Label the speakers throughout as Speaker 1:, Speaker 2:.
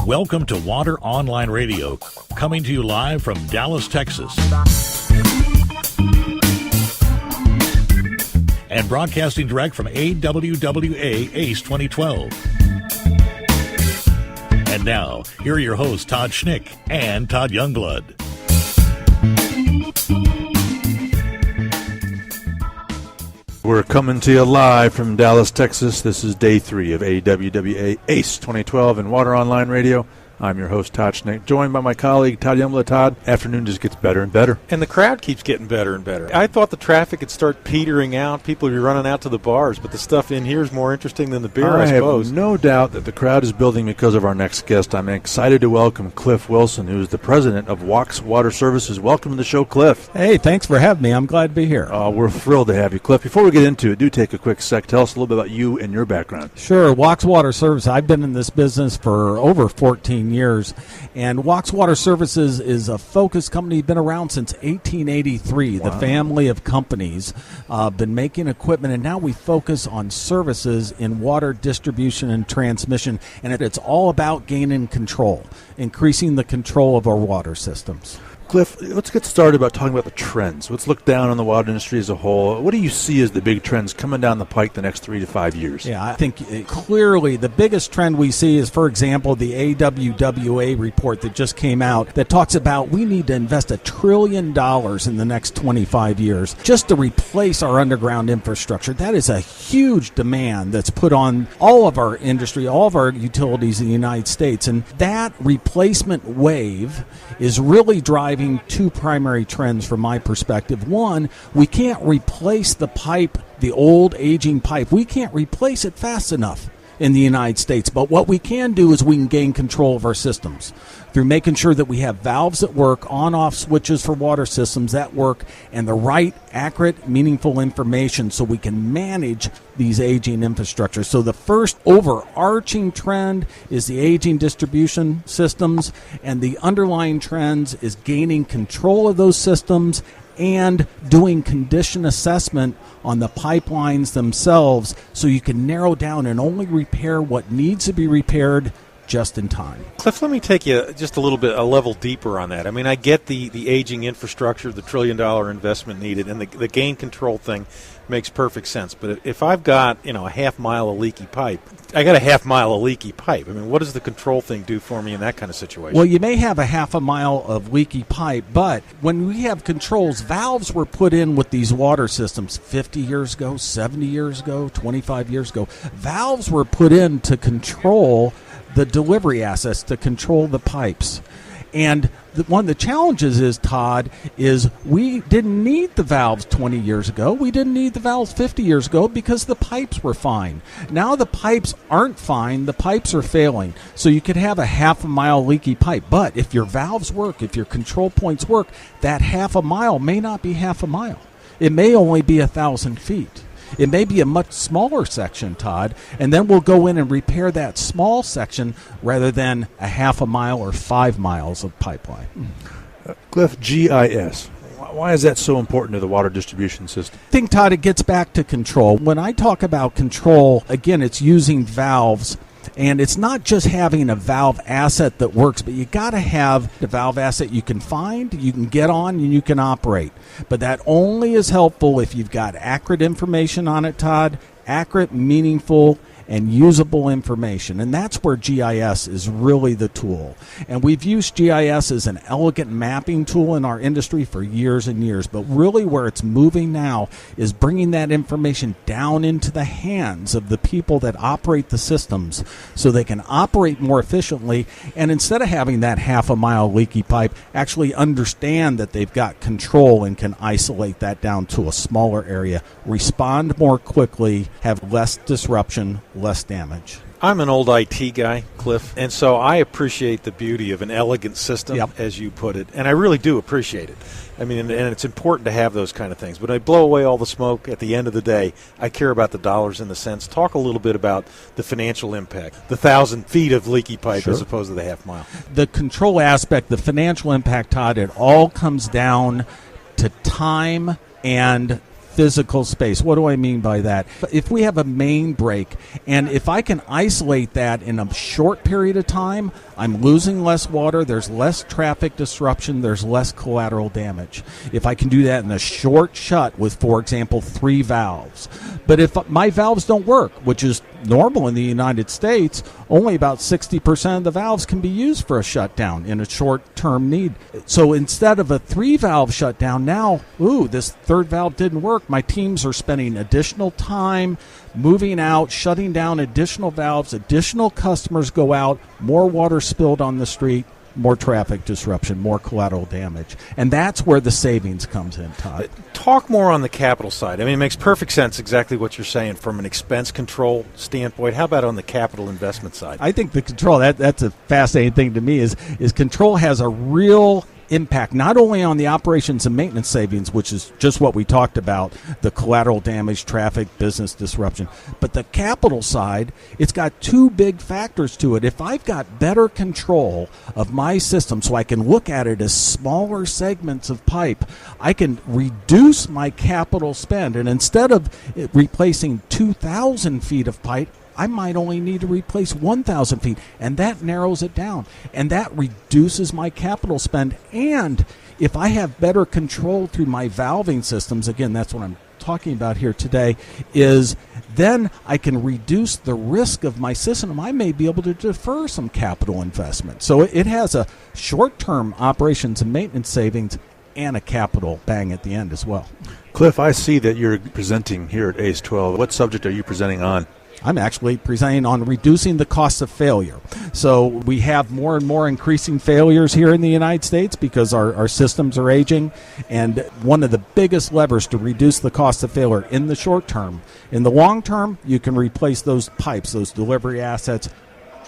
Speaker 1: Welcome to Water Online Radio, coming to you live from Dallas, Texas. And broadcasting direct from AWWA ACE 2012. And now, here are your hosts, Todd Schnick and Todd Youngblood.
Speaker 2: We're coming to you live from Dallas, Texas. This is day 3 of AWWA ACE 2012 and Water Online Radio. I'm your host, Todd Schnick, joined by my colleague, Todd Youngblood. Todd, afternoon just gets better and better.
Speaker 3: And the crowd keeps getting better and better. I thought the traffic would start petering out. People would be running out to the bars, but the stuff in here is more interesting than the beer, I suppose.
Speaker 2: I have no doubt that the crowd is building because of our next guest. I'm excited to welcome Cliff Wilson, who is the president of Wachs Water Services. Welcome to the show, Cliff.
Speaker 4: Hey, thanks for having me. I'm glad to be here.
Speaker 2: We're thrilled to have you, Cliff. Before we get into it, do take a quick sec. Tell us a little bit about you and your background.
Speaker 4: Sure. Wachs Water Services. I've been in this business for over 14 years. And Wachs Water Services is a focused company, been around since 1883. Wow. The family of companies been making equipment, and now we focus on services in water distribution and transmission, and it's all about gaining control, increasing the control of our water systems.
Speaker 2: Cliff, let's get started about talking about the trends. Let's look down on the water industry as a whole. What do you see as the big trends coming down the pike the next 3 to 5 years?
Speaker 4: Yeah, I think clearly the biggest trend we see is, for example, the AWWA report that just came out that talks about we need to invest $1 trillion in the next 25 years just to replace our underground infrastructure. That is a huge demand that's put on all of our industry, all of our utilities in the United States. And that replacement wave is really driving 2 primary trends from my perspective. One, we can't replace the pipe, the old aging pipe. We can't replace it fast enough in the United States. But what we can do is we can gain control of our systems through making sure that we have valves that work, on-off switches for water systems that work, and the right, accurate, meaningful information so we can manage these aging infrastructures. So the first overarching trend is the aging distribution systems, and the underlying trends is gaining control of those systems and doing condition assessment on the pipelines themselves so you can narrow down and only repair what needs to be repaired just in time.
Speaker 3: Cliff, let me take you just a level deeper on that. I mean, I get the aging infrastructure, the $1 trillion investment needed, and the gain control thing makes perfect sense. But if I've got, a half mile of leaky pipe, I got a half mile of leaky pipe. I mean, what does the control thing do for me in that kind of situation?
Speaker 4: Well, you may have a half a mile of leaky pipe, but when we have controls, valves were put in with these water systems 50 years ago, 70 years ago, 25 years ago. Valves were put in to control the delivery assets, to control the pipes. And one of the challenges is, Todd, is we didn't need the valves 20 years ago. We didn't need the valves 50 years ago because the pipes were fine. Now the pipes aren't fine. The pipes are failing. So you could have a half a mile leaky pipe. But if your valves work, if your control points work, that half a mile may not be half a mile. It may only be 1,000 feet. It may be a much smaller section, Todd, and then we'll go in and repair that small section rather than a half a mile or 5 miles of pipeline.
Speaker 2: Cliff, GIS. Why is that so important to the water distribution system?
Speaker 4: I think, Todd, it gets back to control. When I talk about control, again, it's using valves. And it's not just having a valve asset that works, but you got to have the valve asset you can find, you can get on, and you can operate. But that only is helpful if you've got accurate information on it, Todd, accurate, meaningful, and usable information. And that's where GIS is really the tool. And we've used GIS as an elegant mapping tool in our industry for years and years. But really where it's moving now is bringing that information down into the hands of the people that operate the systems so they can operate more efficiently. And instead of having that half a mile leaky pipe, actually understand that they've got control and can isolate that down to a smaller area, respond more quickly, have less disruption, less damage.
Speaker 3: I'm an old IT guy, Cliff, and so I appreciate the beauty of an elegant system,
Speaker 4: Yep.
Speaker 3: as you put it, and I really do appreciate it. I mean, and it's important to have those kind of things. But I blow away all the smoke. At the end of the day, I care about the dollars and the cents. Talk a little bit about the financial impact, the 1,000 feet of leaky pipe
Speaker 4: Sure.
Speaker 3: as opposed to the half mile.
Speaker 4: The control aspect, the financial impact, Todd, it all comes down to time and physical space. What do I mean by that? If we have a main break, and if I can isolate that in a short period of time, I'm losing less water, there's less traffic disruption, there's less collateral damage. If I can do that in a short shut with, for example, 3 valves. But if my valves don't work, which is normal in the United States, only about 60% of the valves can be used for a shutdown in a short-term need. So instead of a 3-valve shutdown, now, this third valve didn't work. My teams are spending additional time moving out, shutting down additional valves, additional customers go out, more water spilled on the street, more traffic disruption, more collateral damage. And that's where the savings comes in, Todd.
Speaker 3: Talk more on the capital side. I mean, it makes perfect sense exactly what you're saying from an expense control standpoint. How about on the capital investment side?
Speaker 4: I think the control, that's a fascinating thing to me, is control has a real impact not only on the operations and maintenance savings, which is just what we talked about, the collateral damage, traffic, business disruption, but the capital side, it's got 2 big factors to it. If I've got better control of my system so I can look at it as smaller segments of pipe, I can reduce my capital spend. And instead of replacing 2,000 feet of pipe, I might only need to replace 1,000 feet, and that narrows it down, and that reduces my capital spend. And if I have better control through my valving systems, again, that's what I'm talking about here today, is then I can reduce the risk of my system. I may be able to defer some capital investment. So it has a short-term operations and maintenance savings and a capital bang at the end as well.
Speaker 2: Cliff, I see that you're presenting here at ACE 12. What subject are you presenting on?
Speaker 4: I'm actually presenting on reducing the cost of failure. So we have more and more increasing failures here in the United States because our systems are aging. And one of the biggest levers to reduce the cost of failure in the short term. In the long term, you can replace those pipes, those delivery assets,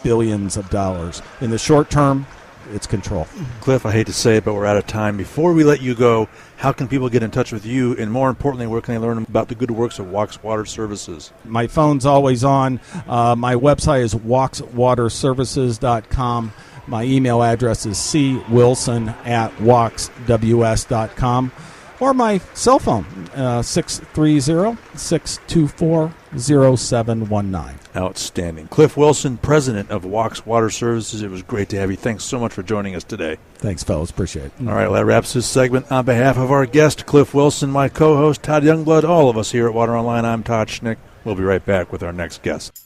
Speaker 4: billions of dollars. In the short term, it's control.
Speaker 2: Cliff, I hate to say it, but we're out of time. Before we let you go, how can people get in touch with you? And more importantly, where can they learn about the good works of Wachs Water Services?
Speaker 4: My phone's always on. My website is wachswaterservices.com. My email address is cwilson@wachsws.com. Or my cell phone, 630-624-0719.
Speaker 2: Outstanding. Cliff Wilson, president of Wachs Water Services. It was great to have you. Thanks so much for joining us today.
Speaker 4: Thanks, fellas. Appreciate it.
Speaker 2: All right, well, that wraps this segment. On behalf of our guest, Cliff Wilson, my co-host, Todd Youngblood, all of us here at Water Online, I'm Todd Schnick. We'll be right back with our next guest.